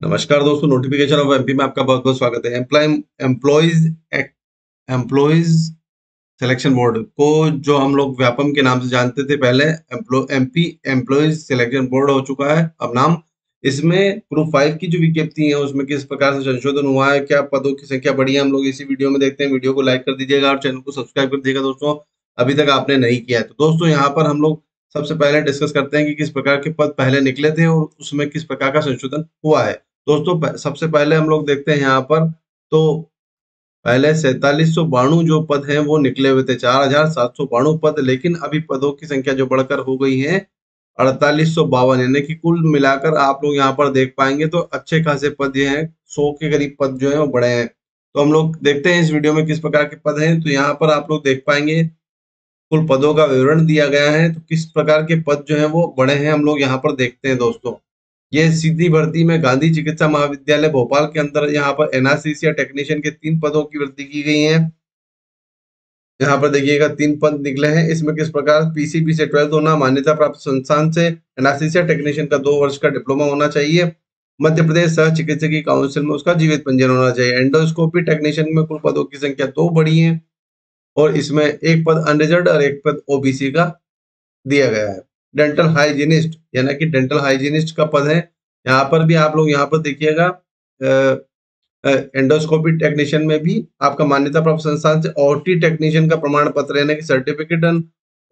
नमस्कार दोस्तों, notification of MP में आपका बहुत बहुत स्वागत है। एम्प्लॉयज सिलेक्शन बोर्ड को जो हम लोग व्यापम के नाम से जानते थे पहले, एमपी एम्प्लॉयज सिलेक्शन बोर्ड हो चुका है अब नाम। इसमें ग्रुप 5 की जो विज्ञप्ति है उसमें किस प्रकार से संशोधन हुआ है, क्या पदों की संख्या बढ़ी है, हम लोग इसी वीडियो में देखते हैं। वीडियो को लाइक कर दीजिएगा और चैनल को सब्सक्राइब कर दीजिएगा दोस्तों, अभी तक आपने नहीं किया है तो। दोस्तों यहाँ पर हम लोग सबसे पहले डिस्कस करते हैं कि किस प्रकार के पद पहले निकले थे और उसमें किस प्रकार का संशोधन हुआ है। दोस्तों सबसे पहले हम लोग देखते हैं यहाँ पर, तो पहले 4792 जो पद हैं वो निकले हुए थे, 4792 पद। लेकिन अभी पदों की संख्या जो बढ़कर हो गई है 4852, यानी कि कुल मिलाकर आप लोग यहाँ पर देख पाएंगे तो अच्छे खासे पद ये हैं, 100 के करीब पद जो है वो बढ़े हैं। तो हम लोग देखते हैं इस वीडियो में किस प्रकार के पद हैं। तो यहाँ पर आप लोग देख पाएंगे कुल पदों का विवरण दिया गया है, तो किस प्रकार के पद जो है वो बढ़े हैं हम लोग यहाँ पर देखते हैं दोस्तों। ये सीधी भर्ती में गांधी चिकित्सा महाविद्यालय भोपाल के अंदर यहाँ पर एनास्थीसिया टेक्नीशियन के 3 पदों की वृद्धि की गई है। यहाँ पर देखिएगा 3 पद निकले हैं। इसमें किस प्रकार पीसीबी से 12th होना, मान्यता प्राप्त संस्थान से एनास्थीसिया टेक्नीशियन का 2 वर्ष का डिप्लोमा होना चाहिए, मध्य प्रदेश सह चिकित्सकीय काउंसिल में उसका जीवित पंजीयन होना चाहिए। एंडोस्कोपी टेक्नीशियन में कुल पदों की संख्या 2 बढ़ी है और इसमें 1 पद अनरिजर्व्ड और 1 पद ओबीसी का दिया गया है। डेंटल हाइजीनिस्ट, यानी कि डेंटल हाइजीनिस्ट का पद है। यहाँ पर भी आप लोग यहाँ पर देखिएगा एंडोस्कोपी टेक्नीशियन में भी आपका मान्यता प्राप्त संस्थान से ओटी टेक्नीशियन का प्रमाण पत्र, यानी कि सर्टिफिकेट एंड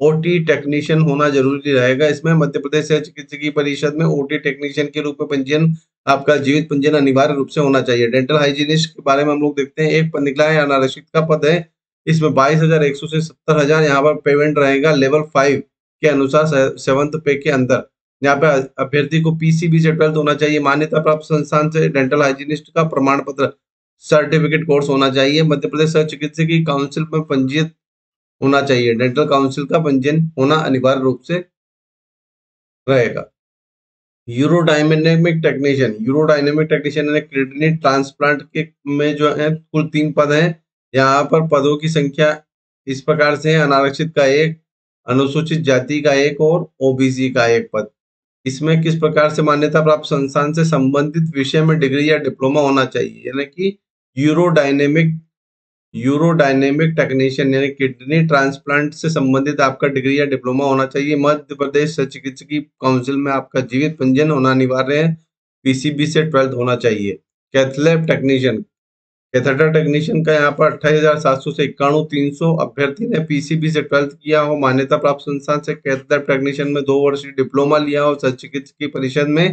ओटी टेक्नीशियन होना जरूरी रहेगा। इसमें मध्य प्रदेश से चिकित्सकीय परिषद में ओटी टेक्नीशियन के रूप में पंजीयन, आपका जीवित पंजीयन अनिवार्य रूप से होना चाहिए। डेंटल हाइजीनिस्ट के बारे में हम लोग देखते हैं, 1 पद निकला है, अनारक्षित का पद है। इसमें 22,100 से 70,000 यहाँ पर पेमेंट रहेगा लेवल 5 के अनुसार 7th पे के अंदर। यहाँ पे अभ्यर्थी को पीसीबी से 12th होना चाहिए, मान्यता प्राप्त संस्थान से डेंटल हाइजीनिस्ट का प्रमाण पत्र सर्टिफिकेट कोर्स होना चाहिए, मध्य प्रदेश चिकित्सकीय काउंसिल में पंजीयन होना चाहिए। डेंटल काउंसिल का पंजीयन होना अनिवार्य रूप से रहेगा। यूरोडायनेमिक टेक्नीशियन यानी किडनी ट्रांसप्लांट के में जो है कुल 3 पद हैं। यहाँ पर पदों की संख्या इस प्रकार से है, अनारक्षित का 1, अनुसूचित जाति का 1 और ओबीसी का 1 पद। इसमें किस प्रकार से मान्यता प्राप्त संस्थान से संबंधित विषय में डिग्री या डिप्लोमा होना चाहिए, यानी कि यूरोडायनेमिक टेक्नीशियन यानी किडनी ट्रांसप्लांट से संबंधित आपका डिग्री या डिप्लोमा होना चाहिए। मध्य प्रदेश चिकित्सकीय काउंसिल में आपका जीवित पंजीयन होना अनिवार्य है, पीसीबी से 12th होना चाहिए। कैथलैब टेक्नीशियन, कैथेटर टेक्नीशियन का यहाँ पर 28,700 से 91,300, अभ्यर्थी ने पीसीबी से 12th किया हो, मान्यता प्राप्त संस्थान से कैथलैब टेक्नीशियन में 2 वर्ष डिप्लोमा लिया हो, चिकित्सकीय परिषद में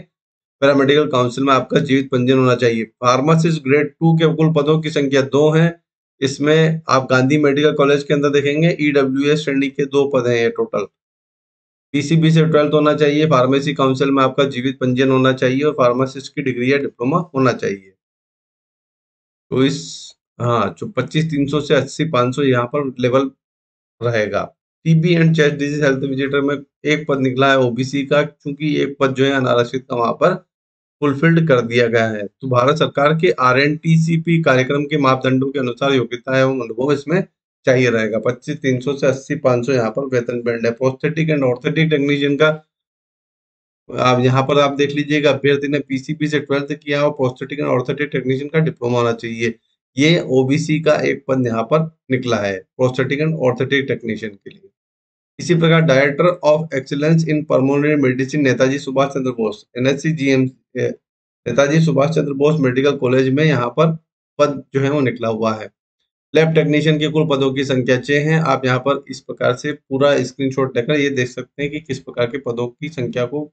पैरामेडिकल काउंसिल में आपका जीवित पंजीयन होना चाहिए। फार्मासिस्ट ग्रेड 2 के कुल पदों की संख्या 2 है। इसमें आप गांधी मेडिकल कॉलेज के अंदर देखेंगे ईडब्ल्यूएस श्रेणी के 2 पद हैं ये टोटल। पीसीबी से 12th होना चाहिए, फार्मेसी काउंसिल में आपका जीवित पंजीयन होना चाहिए और फार्मासिस्ट की डिग्री या डिप्लोमा होना चाहिए। तो इस जो 25,300 से 80,500 यहाँ पर लेवल रहेगा। TB and chest disease health visitor में 1 पद निकला है ओबीसी का, क्योंकि 1 पद जो है अनारक्षित का वहां पर फुलफिल्ड कर दिया गया है। तो भारत सरकार के आरएनटीसीपी कार्यक्रम के मापदंडों के अनुसार योग्यता एवं अनुभव इसमें चाहिए रहेगा। 25,300 से 80,500 यहाँ पर वेतन बैंड है। प्रोस्थेटिक एंड ऑर्थोटिक टेक्नीशियन का आप यहाँ पर आप देख लीजिएगा, अभ्यर्थी ने पीसीबी से 12th किया और प्रोस्थेटिक एंड ऑर्थोटिक टेक्नीशियन का डिप्लोमा होना चाहिए। ये ओबीसी का 1 पद यहाँ पर निकला है प्रोस्थेटिक एंड ऑर्थोटिक टेक्नीशियन के लिए। इसी प्रकार director of excellence in pulmonary medicine Netaji Subhash Chandra Bose NSCGM Netaji Subhash Chandra Bose medical college में यहाँ पर पद जो है वो निकला हुआ है। लैब टेक्नीशियन के कुल पदों की संख्या 6 है। आप यहाँ पर इस प्रकार से पूरा स्क्रीनशॉट लेकर ये देख सकते हैं कि किस प्रकार के पदों की संख्या को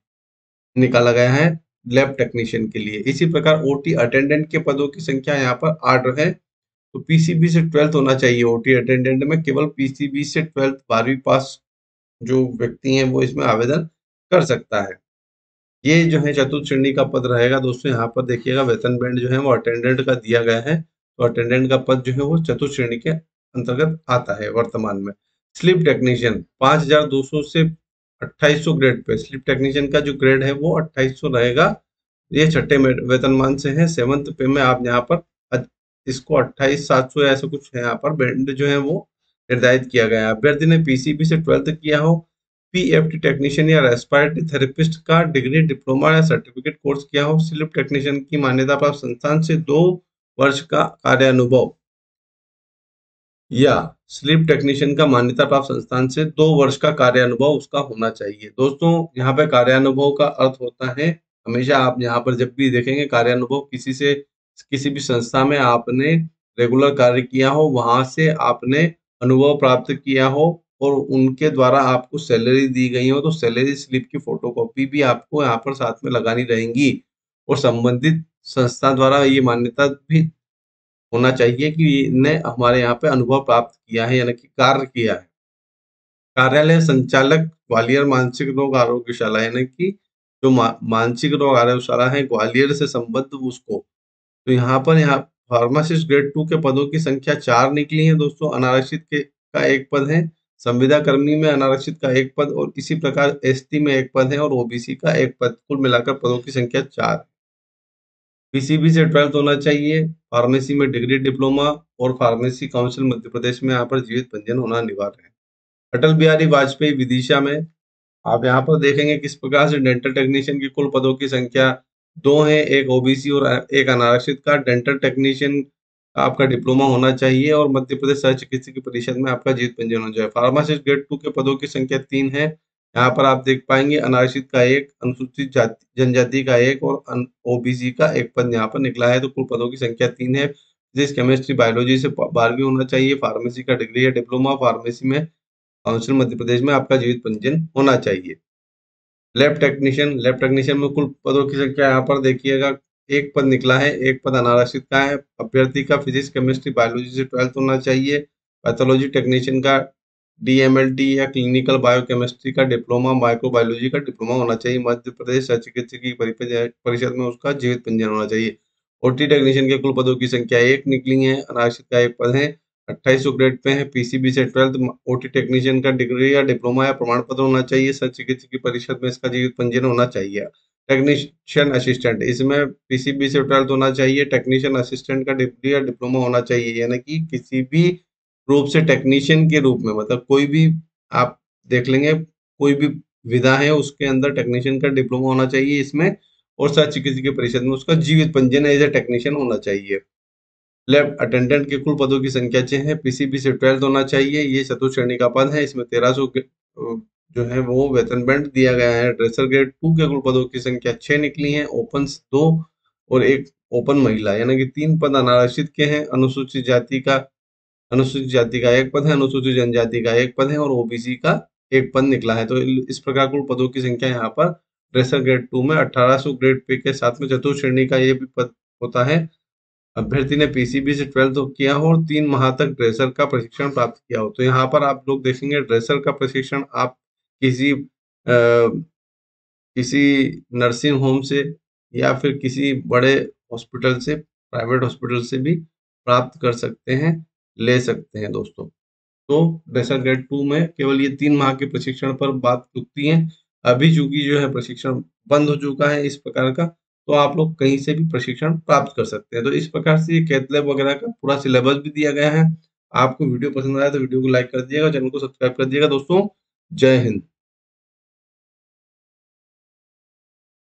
निकाला गया है लैब टेक्नीशियन के लिए। इसी प्रकार ओटी अटेंडेंट के पदों की संख्या यहाँ पर 8 है। तो पीसीबी से 12th होना चाहिए। ओटी अटेंडेंट में केवल पीसीबी से 12th 12वीं पास जो व्यक्ति हैं वो इसमें आवेदन कर सकता है। ये जो है चतुर्थ श्रेणी का पद रहेगा दोस्तों। यहाँ पर देखिएगा वेतन बैंड जो है वो अटेंडेंट का दिया गया है, तो अटेंडेंट का पद जो है वो चतुर्थ श्रेणी के अंतर्गत आता है वर्तमान में। स्लीप टेक्नीशियन 5,200 से 2,800 ग्रेड पे, स्लीप टेक्नीशियन का जो ग्रेड है वो 2,800 रहेगा। ये छठे वेतनमान से है। 7th पे में आप यहाँ पर इसको 28,700 ऐसा कुछ है यहाँ पर बैंड जो है वो निर्धारित किया गया है। अभ्यर्थी ने पीसीबी से 12th किया हो, पीएफटी टेक्नीशियन या रेस्पिरेटरी थेरेपिस्ट का डिग्री, डिप्लोमा या सर्टिफिकेट कोर्स किया हो। स्लीप टेक्नीशियन की मान्यता प्राप्त संस्थान से 2 वर्ष का कार्यानुभव, या स्लीप टेक्नीशियन का मान्यता प्राप्त संस्थान से 2 वर्ष का कार्यानुभव उसका होना चाहिए। दोस्तों यहाँ पे कार्यानुभव का अर्थ होता है, हमेशा आप यहाँ पर जब भी देखेंगे कार्यानुभव, किसी भी संस्था में आपने रेगुलर कार्य किया हो, वहां से आपने अनुभव प्राप्त किया हो और उनके द्वारा आपको सैलरी दी गई हो, तो सैलरी स्लिप की फोटोकॉपी भी आपको यहाँ पर साथ में लगानी रहेंगी। और संबंधित संस्था द्वारा ये मान्यता भी होना चाहिए कि इनने हमारे यहाँ पे अनुभव प्राप्त किया है, यानी कि कार्य किया है। कार्यालय संचालक ग्वालियर मानसिक रोग आरोग्यशाला, यानी कि जो मानसिक रोग आरोग्यशाला है ग्वालियर से संबद्ध उसको, तो यहाँ फार्मासिस्ट ग्रेड 2 के पदों की संख्या 4 निकली है दोस्तों। अनारक्षित के का 1 पद है, संविदा कर्मी में अनारक्षित का 1 पद और इसी प्रकार एसटी में 1 पद है और ओबीसी का 1 पद, कुल मिलाकर पदों की संख्या 4 है। पीसीबी से 12th होना चाहिए, फार्मेसी में डिग्री, डिप्लोमा और फार्मेसी काउंसिल मध्य प्रदेश में यहाँ पर जीवित पंजीयन होना अनिवार्य है। अटल बिहारी वाजपेयी विदिशा में आप यहाँ पर देखेंगे किस प्रकार से डेंटल टेक्नीशियन की कुल पदों की संख्या 2 है, 1 ओबीसी और 1 अनारक्षित का। डेंटल टेक्नीशियन का आपका डिप्लोमा होना चाहिए और मध्य प्रदेश सह चिकित्सकीय परिषद में आपका जीवित पंजीयन होना चाहिए। फार्मासिस्ट ग्रेड 2 के पदों की संख्या 3 है, यहाँ पर आप देख पाएंगे अनारक्षित का 1, अनुसूचित जनजाति का 1 और ओबीसी का 1 पद यहाँ पर निकला है, तो कुल पदों की संख्या 3 है। फिजिक्स, केमिस्ट्री, बायोलॉजी से 12वीं होना चाहिए। फार्मेसी का डिग्री या डिप्लोमा, फार्मेसी में काउंसिल मध्य प्रदेश में आपका जीवित पंजीयन होना चाहिए। लैब टेक्नीशियन में कुल पदों की संख्या यहाँ पर देखिएगा 1 पद निकला है, 1 पद अनारक्षित का है। अभ्यर्थी का फिजिक्स, केमिस्ट्री, बायोलॉजी से 12th होना चाहिए। पैथोलॉजी टेक्नीशियन का डीएमएलटी या क्लिनिकल बायोकेमिस्ट्री का डिप्लोमा, माइक्रोबायोलॉजी का डिप्लोमा होना चाहिए। मध्य प्रदेश चिकित्सकीय परिषद में उसका जीवित पंजीयन होना चाहिए। ओटी टेक्नीशियन के कुल पदों की संख्या 1 निकली है, अनारक्षित का 1 पद है, 2800 ग्रेड पे है। पीसीबी से 12th, ओटी टेक्नीशियन का डिग्री या डिप्लोमा या प्रमाण पत्र होना चाहिए। सह चिकित्सकीय परिषद में इसका जीवित पंजीयन होना चाहिए। टेक्नीशियन असिस्टेंट, इसमें पीसीबी से 12th होना चाहिए। टेक्नीशियन असिस्टेंट का डिग्री या डिप्लोमा होना चाहिए, यानी कि किसी भी रूप से टेक्नीशियन के रूप में, मतलब कोई भी आप देख लेंगे, कोई भी विधा है उसके अंदर टेक्नीशियन का डिप्लोमा होना चाहिए इसमें, और सह चिकित्सकीय परिषद में उसका जीवित पंजीयन एज ए टेक्नीशियन होना चाहिए। लैब अटेंडेंट के कुल पदों की संख्या 6 है, पीसीबी से 12th होना चाहिए। ये चतुर्थ श्रेणी का पद है, इसमें 1300 जो है वो वेतन बैंड दिया गया है। ड्रेसर ग्रेड 2 के कुल पदों की संख्या 6 निकली है, ओपन 2 और 1 ओपन महिला, यानी कि 3 पद अनारक्षित के हैं। अनुसूचित जाति का 1 पद है, अनुसूचित जनजाति का 1 पद है और ओबीसी का 1 पद निकला है। तो इस प्रकार कुल पदों की संख्या यहाँ पर ड्रेसर ग्रेड 2 में 1800 ग्रेड पे के साथ में चतुर्थ श्रेणी का ये भी पद होता है। अभ्यर्थी ने पीसीबी से 12th किया हो और 3 माह तक ड्रेसर का प्रशिक्षण प्राप्त किया हो। तो यहाँ पर आप लोग देखेंगे ड्रेसर का प्रशिक्षण आप किसी नर्सिंग होम से या फिर किसी बड़े हॉस्पिटल से, प्राइवेट हॉस्पिटल से भी प्राप्त कर सकते हैं, ले सकते हैं दोस्तों। तो ड्रेसर ग्रेड 2 में केवल ये 3 माह के प्रशिक्षण पर बात रुकती है। अभी चूंकि जो है प्रशिक्षण बंद हो चुका है इस प्रकार का, तो आप लोग कहीं से भी प्रशिक्षण प्राप्त कर सकते हैं। तो इस प्रकार से ये कैथ लैब वगैरह का पूरा सिलेबस भी दिया गया है। आपको वीडियो पसंद आया तो वीडियो को लाइक कर दिएगा, चैनल को सब्सक्राइब कर दिएगा दोस्तों। जय हिंद।